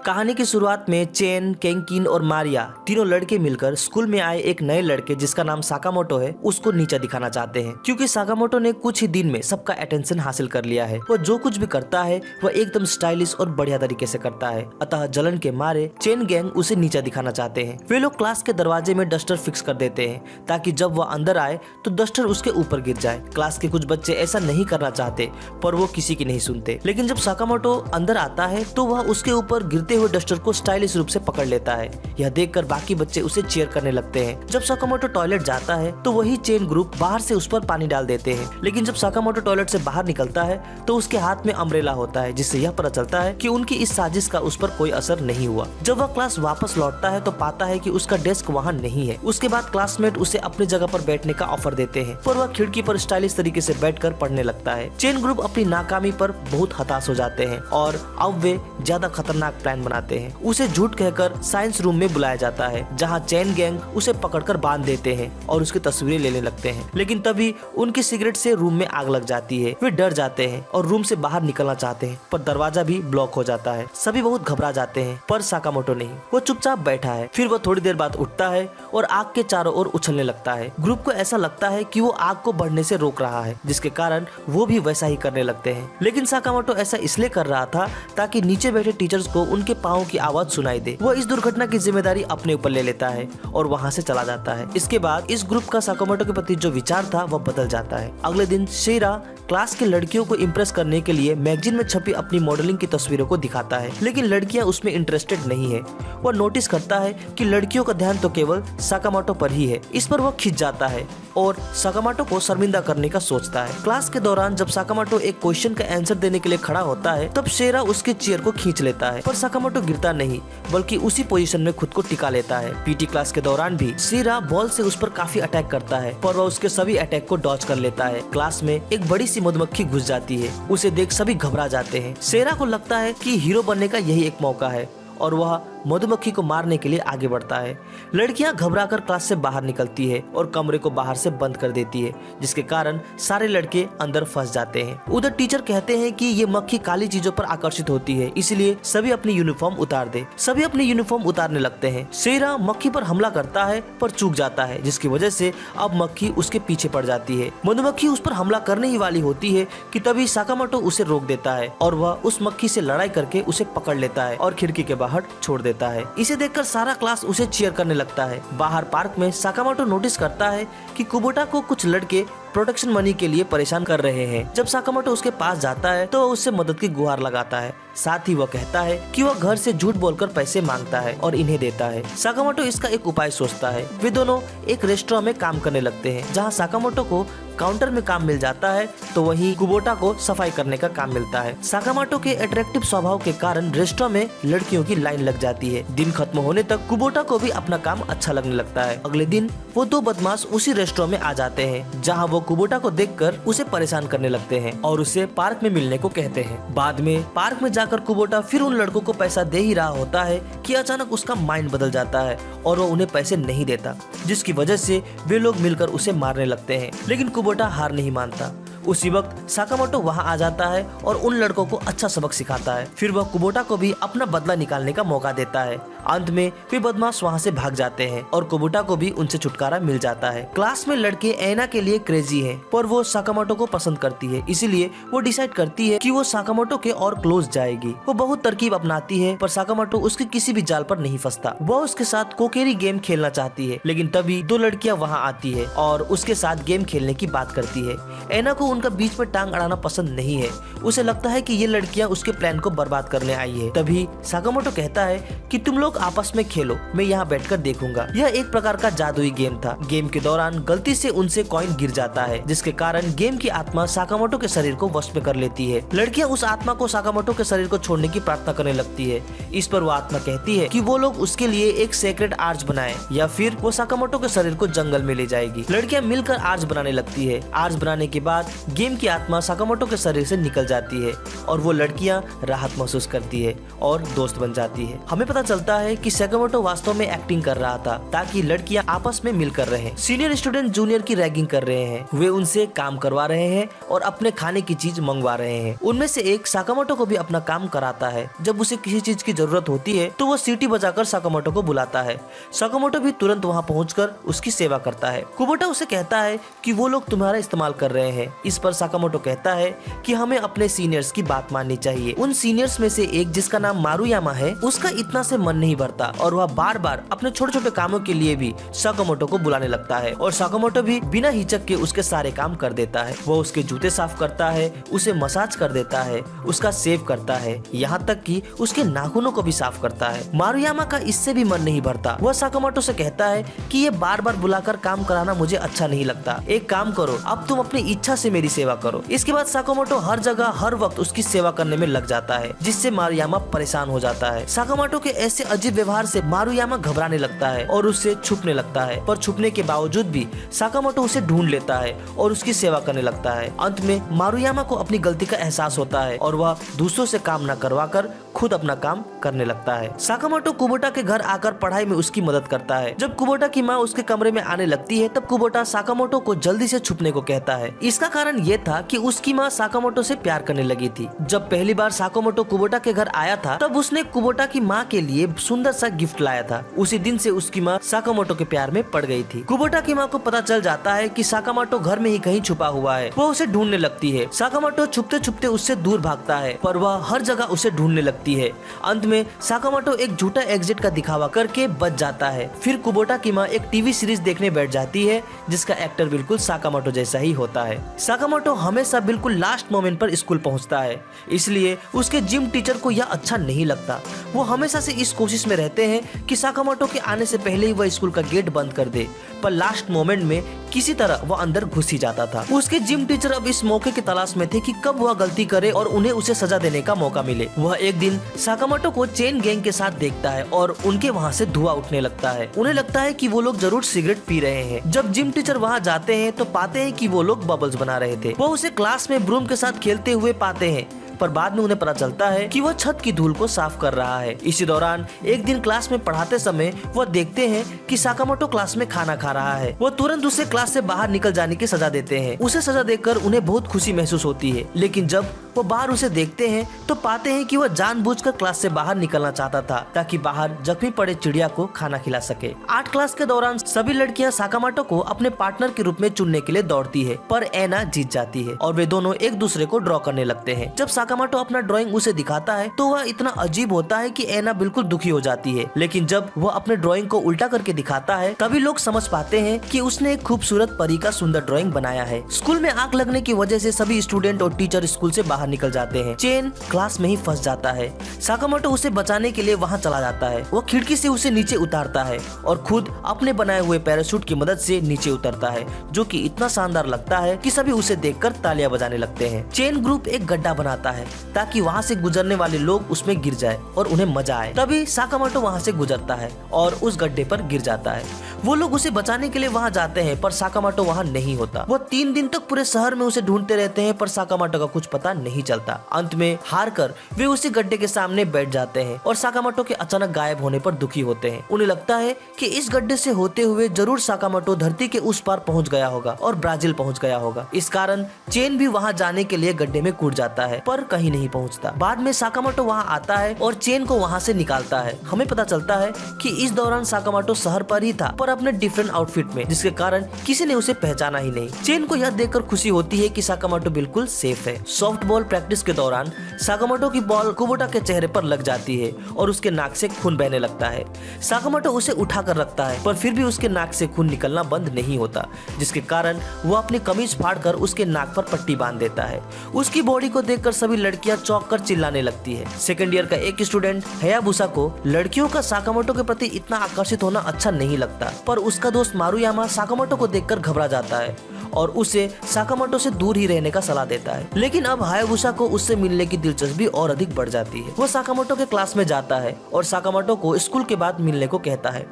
कहानी की शुरुआत में चेन, केंकिन और मारिया तीनों लड़के मिलकर स्कूल में आए एक नए लड़के जिसका नाम साकामोटो है उसको नीचा दिखाना चाहते हैं, क्योंकि साकामोटो ने कुछ ही दिन में सबका अटेंशन हासिल कर लिया है। वो जो कुछ भी करता है वह एकदम स्टाइलिश और बढ़िया तरीके से करता है। अतः जलन के मारे चेन गैंग उसे नीचा दिखाना चाहते हैं। वे लोग क्लास के दरवाजे में डस्टर फिक्स कर देते हैं ताकि जब वह अंदर आए तो डस्टर उसके ऊपर गिर जाए। क्लास के कुछ बच्चे ऐसा नहीं करना चाहते पर वो किसी की नहीं सुनते। लेकिन जब साकामोटो अंदर आता है तो वह उसके ऊपर गिरते हुए डस्टर को स्टाइलिश रूप से पकड़ लेता है। यह देखकर बाकी बच्चे उसे चीयर करने लगते हैं। जब साकामोटो टॉयलेट जाता है तो वही चेन ग्रुप बाहर से उस पर पानी डाल देते हैं। लेकिन जब साकामोटो टॉयलेट से बाहर निकलता है तो उसके हाथ में अम्ब्रेला होता है, जिससे यह पता चलता है कि उनकी इस साजिश का उस पर कोई असर नहीं हुआ। जब वह क्लास वापस लौटता है तो पाता है कि उसका डेस्क वहाँ नहीं है। उसके बाद क्लासमेट उसे अपनी जगह पर बैठने का ऑफर देते हैं, पर वह खिड़की पर स्टाइलिश तरीके से बैठकर पढ़ने लगता है। चेन ग्रुप अपनी नाकामी पर बहुत हताश हो जाते हैं और अब वे ज्यादा खतरनाक प्लान बनाते हैं। उसे झूठ कहकर साइंस रूम में बुलाया जाता है, जहां चेन गैंग उसे पकड़कर बांध देते हैं और उसकी तस्वीरें लेने लगते हैं। लेकिन तभी उनकी सिगरेट से रूम में आग लग जाती है। वे डर जाते हैं और रूम से बाहर निकलना चाहते हैं, पर दरवाजा भी ब्लॉक हो जाता है। सभी बहुत घबरा जाते हैं, पर साकामोटो नहीं, वो चुपचाप बैठा है। फिर वह थोड़ी देर बाद उठता है और आग के चारों ओर उछलने लगता है। ग्रुप को ऐसा लगता है कि वो आग को बढ़ने से रोक रहा है, जिसके कारण वो भी वैसा ही करने लगते हैं। लेकिन साकामोटो ऐसा इसलिए कर रहा था ताकि नीचे बैठे टीचर्स को उनके पाँव की आवाज सुनाई दे। वो इस दुर्घटना की जिम्मेदारी अपने ऊपर ले लेता है और वहाँ से चला जाता है। इसके बाद इस ग्रुप का साकामोटो के प्रति जो विचार था वह बदल जाता है। अगले दिन शेरा क्लास की लड़कियों को इम्प्रेस करने के लिए मैगजीन में छपी अपनी मॉडलिंग की तस्वीरों को दिखाता है, लेकिन लड़कियां उसमें इंटरेस्टेड नहीं है। वह नोटिस करता है कि लड़कियों का ध्यान तो केवल साकामोटो पर ही है। इस पर वह खिंच जाता है और साकामोटो को शर्मिंदा करने का सोचता है। क्लास के दौरान जब साकामोटो एक क्वेश्चन का आंसर देने के लिए खड़ा होता है तब शेरा उसके चेयर को खींच लेता है, पर साकामोटो गिरता नहीं बल्कि उसी पोजीशन में खुद को टिका लेता है। पीटी क्लास के दौरान भी शेरा बॉल से उस पर काफी अटैक करता है, पर वह उसके सभी अटैक को डॉज कर लेता है। क्लास में एक बड़ी सी मधुमक्खी घुस जाती है। उसे देख सभी घबरा जाते हैं। शेरा को लगता है कि हीरो बनने का यही एक मौका है और वह मधुमक्खी को मारने के लिए आगे बढ़ता है। लड़कियां घबराकर क्लास से बाहर निकलती है और कमरे को बाहर से बंद कर देती है, जिसके कारण सारे लड़के अंदर फंस जाते हैं। उधर टीचर कहते हैं कि ये मक्खी काली चीजों पर आकर्षित होती है, इसलिए सभी अपनी यूनिफॉर्म उतार दे। सभी अपनी यूनिफॉर्म उतारने लगते हैं। शेरा मक्खी पर हमला करता है पर चूक जाता है, जिसकी वजह से अब मक्खी उसके पीछे पड़ जाती है। मधुमक्खी उस पर हमला करने ही वाली होती है कि तभी साकामोटो उसे रोक देता है और वह उस मक्खी से लड़ाई करके उसे पकड़ लेता है और खिड़की के बाहर छोड़ देता है। इसे देखकर सारा क्लास उसे चीयर करने लगता है। बाहर पार्क में साकामोटो नोटिस करता है कि कुबोटा को कुछ लड़के प्रोटेक्शन मनी के लिए परेशान कर रहे हैं। जब साकामोटो उसके पास जाता है तो वह उससे मदद की गुहार लगाता है। साथ ही वह कहता है कि वह घर से झूठ बोलकर पैसे मांगता है और इन्हें देता है। साकामोटो इसका एक उपाय सोचता है। वे दोनों एक रेस्टोरेंट में काम करने लगते हैं, जहां साकामोटो को काउंटर में काम मिल जाता है तो वहीं कुबोटा को सफाई करने का काम मिलता है। साकामोटो के अट्रैक्टिव स्वभाव के कारण रेस्टोरेंट में लड़कियों की लाइन लग जाती है। दिन खत्म होने तक कुबोटा को भी अपना काम अच्छा लगने लगता है। अगले दिन वो दो बदमाश उसी रेस्टोरेंट में आ जाते हैं, जहां वो कुबोटा को देखकर उसे परेशान करने लगते हैं और उसे पार्क में मिलने को कहते हैं। बाद में पार्क में जाकर कुबोटा फिर उन लड़कों को पैसा दे ही रहा होता है कि अचानक उसका माइंड बदल जाता है और वो उन्हें पैसे नहीं देता, जिसकी वजह से वे लोग मिलकर उसे मारने लगते हैं। लेकिन कुबोटा हार नहीं मानता। उसी वक्त साकामोटो वहां आ जाता है और उन लड़कों को अच्छा सबक सिखाता है। फिर वह कुबोटा को भी अपना बदला निकालने का मौका देता है। अंत में वे बदमाश वहां से भाग जाते हैं और कुबोटा को भी उनसे छुटकारा मिल जाता है। क्लास में लड़के ऐना के लिए क्रेजी हैं, पर वो साकामोटो को पसंद करती है, इसीलिए वो डिसाइड करती है कि वो साकामोटो के और क्लोज जाएगी। वो बहुत तरकीब अपनाती है, पर साकामोटो उसके किसी भी जाल पर नहीं फंसता। वह उसके साथ कोकेरी गेम खेलना चाहती है, लेकिन तभी दो लड़कियां वहां आती है और उसके साथ गेम खेलने की बात करती है। ऐना को उनका बीच में टांग अड़ाना पसंद नहीं है। उसे लगता है कि ये लड़कियां उसके प्लान को बर्बाद करने आई है। तभी साकामोटो कहता है कि तुम लोग आपस में खेलो, मैं यहाँ बैठकर देखूंगा। यह एक प्रकार का जादुई गेम था। गेम के दौरान गलती से उनसे कॉइन गिर जाता है, जिसके कारण गेम की आत्मा साकामोटो के शरीर को वश में कर लेती है। लड़कियां उस आत्मा को साकामोटो के शरीर को छोड़ने की प्रार्थना करने लगती है। इस पर वो आत्मा कहती है कि वो लोग उसके लिए एक सेक्रेट आर्च बनाए या फिर वो साकामोटो के शरीर को जंगल में ले जाएगी। लड़कियां मिलकर आर्च बनाने लगती है। आर्च बनाने के बाद गेम की आत्मा साकामोटो के शरीर से निकल जाती है और वो लड़कियां राहत महसूस करती है और दोस्त बन जाती है। हमें पता चलता है कि साकामोटो वास्तव में एक्टिंग कर रहा था ताकि लड़कियां आपस में मिलकर रहें। सीनियर स्टूडेंट जूनियर की रैगिंग कर रहे हैं, वे उनसे काम करवा रहे हैं और अपने खाने की चीज मंगवा रहे हैं। उनमें से एक साकामोटो को भी अपना काम कराता है। जब उसे किसी चीज की जरूरत होती है तो वो सीटी बजाकर साकामोटो को बुलाता है। साकामोटो भी तुरंत वहाँ पहुंचकर उसकी सेवा करता है। कुबोटा उसे कहता है कि वो लोग तुम्हारा इस्तेमाल कर रहे हैं। इस पर साकामोटो कहता है कि हमें अपने सीनियर्स की बात माननी चाहिए। उन सीनियर्स में से एक जिसका नाम मारुयामा है, उसका इतना से मन नहीं भरता और वह बार बार अपने छोटे छोटे कामों के लिए भी साकामोटो को बुलाने लगता है और साकामोटो भी बिना हिचक के उसके सारे काम कर देता है। वो उसके जूते साफ करता है, उसे मसाज कर देता है, उसका सेव करता है, यहाँ तक कि उसके नाखूनों को भी साफ करता है। मारुयामा का इससे भी मन नहीं भरता। वह साकामोटो से कहता है कि ये बार बार बुलाकर काम कराना मुझे अच्छा नहीं लगता। एक काम करो, अब तुम अपनी इच्छा से मेरी सेवा करो। इसके बाद साकामोटो हर जगह हर वक्त उसकी सेवा करने में लग जाता है, जिससे मारुयामा परेशान हो जाता है। साकामोटो के ऐसे अजीब व्यवहार से मारुयामा घबराने लगता है और उससे छुपने लगता है, पर छुपने के बावजूद भी साकामोटो उसे ढूंढ लेता है और उसकी सेवा करने लगता है। अंत में मारुयामा को अपनी गलती का एहसास होता है और वह दूसरों से काम न करवाकर खुद अपना काम करने लगता है। साकामोटो कुबोटा के घर आकर पढ़ाई में उसकी मदद करता है। जब कुबोटा की माँ उसके कमरे में आने लगती है तब कुबोटा साकामोटो को जल्दी से छुपने को कहता है। इसका कारण ये था कि उसकी माँ साकामोटो से प्यार करने लगी थी। जब पहली बार साकामोटो कुबोटा के घर आया था तब उसने कुबोटा की माँ के लिए सुंदर सा गिफ्ट लाया था। उसी दिन से उसकी माँ साकामोटो के प्यार में पड़ गई थी। कुबोटा की माँ को पता चल जाता है कि साकामोटो घर में ही कहीं छुपा हुआ है। वो उसे ढूंढने लगती है। साकामोटो छुपते छुपते उससे दूर भागता है, पर वह हर जगह उसे ढूंढने लगती है। अंत में साकामोटो एक झूठा एग्जिट का दिखावा करके बच जाता है। फिर कुबोटा की माँ एक टीवी सीरीज देखने बैठ जाती है जिसका एक्टर बिल्कुल साकामोटो जैसा ही होता है। साकामोटो हमेशा बिल्कुल लास्ट मोमेंट पर स्कूल पहुंचता है, इसलिए उसके जिम टीचर को यह अच्छा नहीं लगता। वो हमेशा से इस कोशिश में रहते हैं कि साकामोटो के आने से पहले ही वह स्कूल का गेट बंद कर दे, पर लास्ट मोमेंट में किसी तरह वो अंदर घुस ही जाता था। उसके जिम टीचर अब इस मौके की तलाश में थे कि कब वह गलती करे और उन्हें उसे सजा देने का मौका मिले। वह एक दिन साकामोटो को चेन गैंग के साथ देखता है और उनके वहाँ से धुआं उठने लगता है। उन्हें लगता है कि वो लोग जरूर सिगरेट पी रहे हैं। जब जिम टीचर वहाँ जाते हैं तो पाते हैं कि वो लोग बबल्स बना रहे थे। वो उसे क्लास में ब्रूम के साथ खेलते हुए पाते हैं, पर बाद में उन्हें पता चलता है कि वह छत की धूल को साफ कर रहा है। इसी दौरान एक दिन क्लास में पढ़ाते समय वह देखते हैं कि साकामोटो क्लास में खाना खा रहा है। वह तुरंत उसे क्लास से बाहर निकल जाने की सजा देते हैं। उसे सजा देकर उन्हें बहुत खुशी महसूस होती है, लेकिन जब वो बाहर उसे देखते हैं तो पाते हैं कि वह जानबूझकर क्लास से बाहर निकलना चाहता था ताकि बाहर जख्मी पड़े चिड़िया को खाना खिला सके। आर्ट क्लास के दौरान सभी लड़कियां साकामोटो को अपने पार्टनर के रूप में चुनने के लिए दौड़ती है, पर एना जीत जाती है और वे दोनों एक दूसरे को ड्रॉ करने लगते हैं। जब साकामोटो अपना ड्राइंग उसे दिखाता है तो वह इतना अजीब होता है कि एना बिल्कुल दुखी हो जाती है, लेकिन जब वह अपने ड्राइंग को उल्टा करके दिखाता है तभी लोग समझ पाते हैं कि उसने एक खूबसूरत परी का सुंदर ड्राइंग बनाया है। स्कूल में आग लगने की वजह से सभी स्टूडेंट और टीचर स्कूल से बाहर निकल जाते हैं। चेन क्लास में ही फंस जाता है। साकामोटो उसे बचाने के लिए वहाँ चला जाता है। वो खिड़की से उसे नीचे उतारता है और खुद अपने बनाए हुए पैराशूट की मदद से नीचे उतरता है, जो कि इतना शानदार लगता है कि सभी उसे देखकर तालियां बजाने लगते हैं। चेन ग्रुप एक गड्ढा बनाता है ताकि वहाँ से गुजरने वाले लोग उसमें गिर जाए और उन्हें मजा आए। तभी साकामोटो वहाँ से गुजरता है और उस गड्ढे पर गिर जाता है। वो लोग उसे बचाने के लिए वहाँ जाते हैं, पर साकामोटो वहाँ नहीं होता। वो 3 दिन तक पूरे शहर में उसे ढूंढते रहते हैं, पर साकामोटो का कुछ पता नहीं चलता। अंत में हार कर वे उसी गड्ढे के सामने बैठ जाते हैं और साकामोटो के अचानक गायब होने पर दुखी होते हैं। उन्हें लगता है कि इस गड्ढे से होते हुए जरूर साकामोटो धरती के उस पार पहुंच गया होगा और ब्राजील पहुंच गया होगा। इस कारण चेन भी वहां जाने के लिए गड्ढे में कूद जाता है, पर कहीं नहीं पहुंचता। बाद में साकामोटो वहां आता है और चेन को वहां से निकालता है। हमें पता चलता है कि इस दौरान साकामोटो शहर पर ही था, पर अपने डिफरेंट आउटफिट में, जिसके कारण किसी ने उसे पहचाना ही नहीं। चेन को यह देखकर खुशी होती है कि साकामोटो बिल्कुल सेफ है। सॉफ्ट बॉल प्रैक्टिस के दौरान साकामोटो की बॉल कुबोटा के चेहरे पर लग जाती है और उसके नाक से खून बहने लगता है। साकामोटो उसे उठा कर रखता है, पर फिर भी उसके नाक से खून निकलना बंद नहीं होता, जिसके कारण वो अपनी कमीज फाड़कर उसके नाक पर पट्टी बांध देता है। उसकी बॉडी को देखकर सभी लड़कियां चौंक कर चिल्लाने लगती है। सेकेंड ईयर का एक स्टूडेंट हयाबुसा को लड़कियों का साकामोटो के प्रति इतना आकर्षित होना अच्छा नहीं लगता, पर उसका दोस्त मारुयामा साकामोटो को देखकर घबरा जाता है और उसे साकामोटो से दूर ही रहने का सलाह देता है। लेकिन अब हायाबुसा को उससे मिलने की दिलचस्पी और अधिक बढ़ जाती है। वो साकामोटो के क्लास में जाता है और साकामोटो को स्कूल के बाद मिलने को कहता है।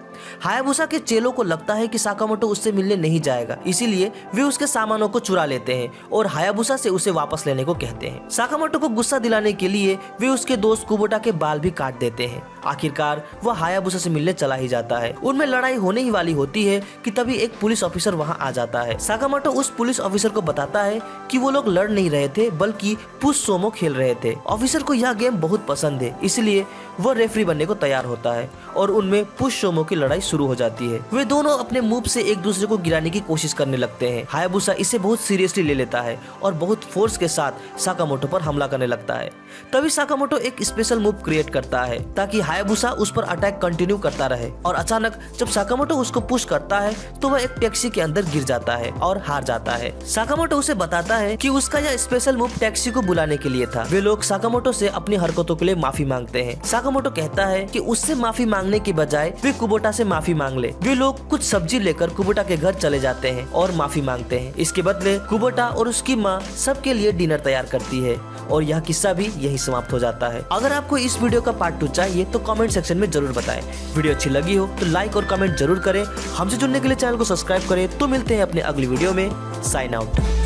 हायाबुसा के चेलों को लगता है कि साकामोटो उससे मिलने नहीं जाएगा, इसीलिए वे उसके सामानों को चुरा लेते हैं और हायाबुसा से उसे वापस लेने को कहते हैं। साकामोटो को गुस्सा दिलाने के लिए वे उसके दोस्त कुबोटा के बाल भी काट देते हैं। आखिरकार वह हायाबुसा से मिलने चला ही जाता है। उनमें लड़ाई होने ही वाली होती है कि तभी एक पुलिस ऑफिसर वहां आ जाता है। साकामोटो उस पुलिस ऑफिसर को बताता है कि वो लोग लड़ नहीं रहे थे बल्कि पुश सोमो खेल रहे थे। ऑफिसर को यह गेम बहुत पसंद है, इसलिए वो रेफरी बनने को तैयार होता है और उनमें पुश सोमो की लड़ाई शुरू हो जाती है। वे दोनों अपने मूव से एक दूसरे को गिराने की कोशिश करने लगते हैं। हायाबुसा इसे बहुत सीरियसली ले लेता है और बहुत फोर्स के साथ साकामोटो पर हमला करने लगता है। तभी साकामोटो एक स्पेशल मूव क्रिएट करता है ताकि हायाबुसा उस पर अटैक कंटिन्यू करता रहे और अचानक जब साकामोटो उसको पुश करता है तो वह एक टैक्सी के अंदर गिर जाता है और हार जाता है। साकामोटो उसे बताता है कि उसका यह स्पेशल मूव टैक्सी को बुलाने के लिए था। वे लोग साकामोटो से अपनी हरकतों के लिए माफी मांगते हैं। साकामोटो कहता है कि उससे माफी मांगने के बजाय वे कुबोटा से माफी मांग ले। वे लोग कुछ सब्जी लेकर कुबोटा के घर चले जाते हैं और माफी मांगते हैं। इसके बदले कुबोटा और उसकी माँ सबके लिए डिनर तैयार करती है और यह किस्सा भी यही समाप्त हो जाता है। अगर आपको इस वीडियो का पार्ट 2 चाहिए तो कमेंट सेक्शन में जरूर बताएं। वीडियो अच्छी लगी हो तो लाइक और कमेंट जरूर करें। हमसे जुड़ने के लिए चैनल को सब्सक्राइब करें। तो मिलते हैं अपने अगली वीडियो में। Sign out.